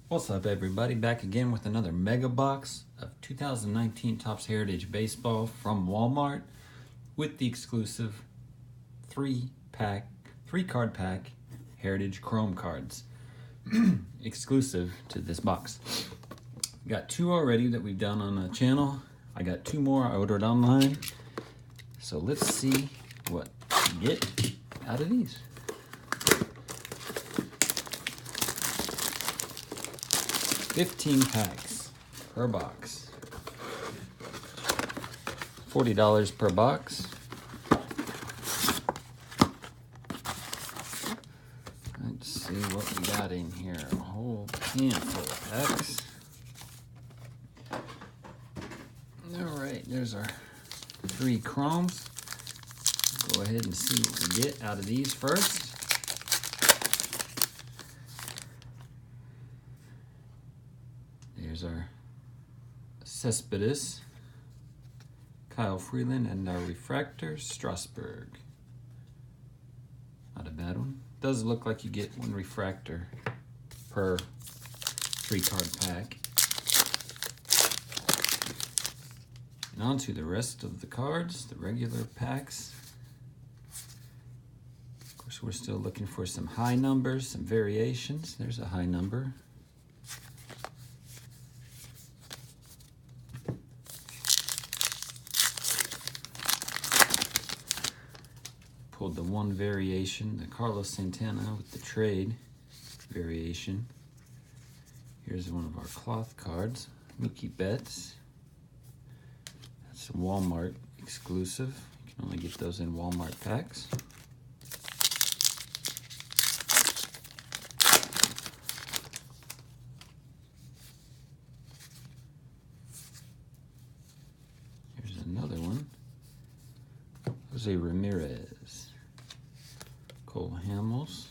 What's up, everybody? Back again with another mega box of 2019 Topps Heritage Baseball from Walmart with the exclusive three card pack Heritage Chrome cards exclusive to this box. Got two already that we've done on the channel. I got two more I ordered online. So let's see what we get out of these. 15 packs per box. $40 per box. Let's see what we got in here. A whole handful of packs. Alright, there's our three chromes. Go ahead and see what we get out of these first. There's our Cespedes, Kyle Freeland, and our Refractor, Strasburg. Not a bad one. Does look like you get one refractor per three card pack. And on to the rest of the cards, the regular packs. Of course, we're still looking for some high numbers, some variations. There's a high number. Pulled the one variation, the Carlos Santana with the trade variation. Here's one of our cloth cards, Mookie Betts. That's a Walmart exclusive. You can only get those in Walmart packs. Here's another one, Jose Ramirez. Cole Hamels.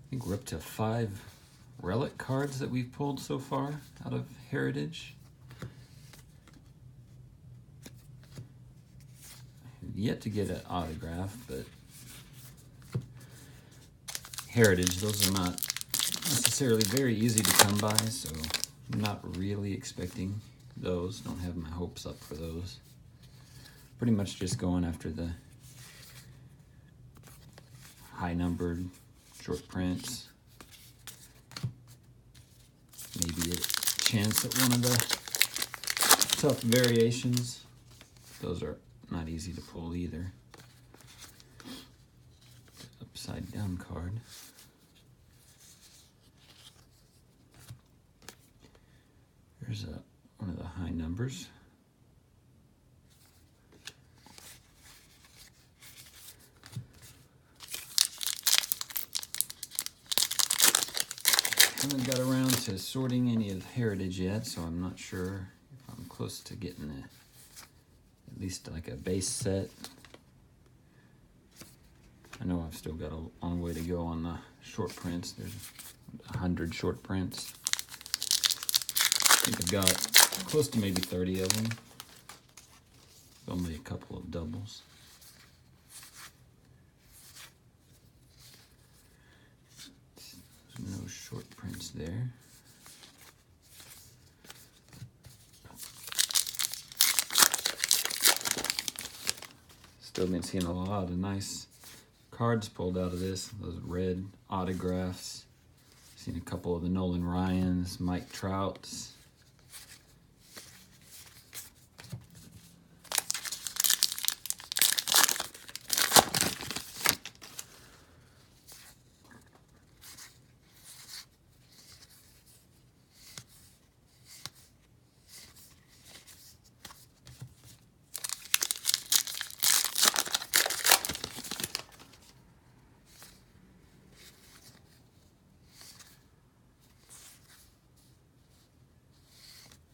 I think we're up to 5 relic cards that we've pulled so far out of Heritage. I've yet to get an autograph, but Heritage, those are not necessarily very easy to come by, so I'm not really expecting those. Don't have my hopes up for those. Pretty much just going after the high numbered short prints. Maybe a chance at one of the tough variations. Those are not easy to pull either. Upside down card. Here's one of the high numbers. Haven't got around to sorting any of Heritage yet, so I'm not sure if I'm close to getting at least like a base set. I know I've still got a long way to go on the short prints. There's 100 short prints. I think I've got close to maybe 30 of them. Only a couple of doubles. There's no short prints there. Still been seeing a lot of nice cards pulled out of this. Those red autographs. Seen a couple of the Nolan Ryans, Mike Trouts.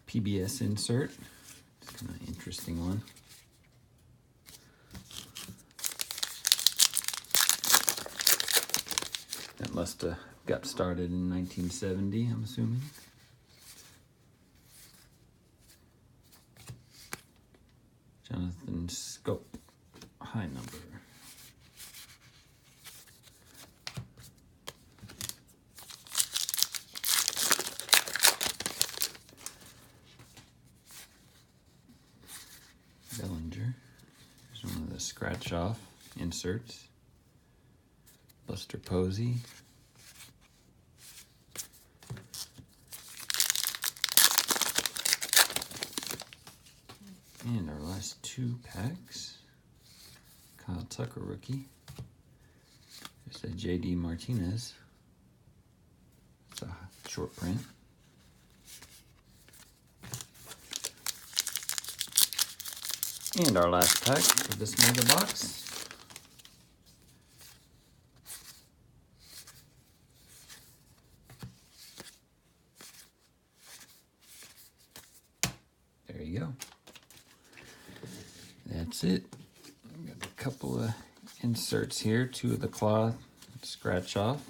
PBS insert. It's kind of an interesting one. That must have got started in 1970, I'm assuming. Jonathan Scope, high number. Bellinger. Here's one of the scratch off inserts. Buster Posey. And our last 2 packs. Kyle Tucker rookie. There's a JD Martinez. It's a short print. And our last pack of this mega box. There you go. That's it. Got a couple of inserts here, 2 of the cloth scratch off.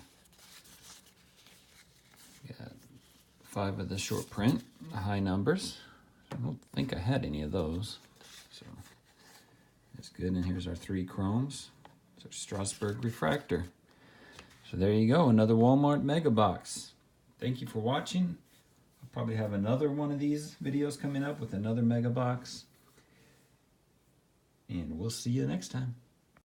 Got 5 of the short print, high numbers. I don't think I had any of those. So that's good. And here's our 3 chromes. It's our Strasburg refractor. So there you go, another Walmart Mega Box. Thank you for watching. I'll probably have another one of these videos coming up with another Mega Box. And we'll see you next time.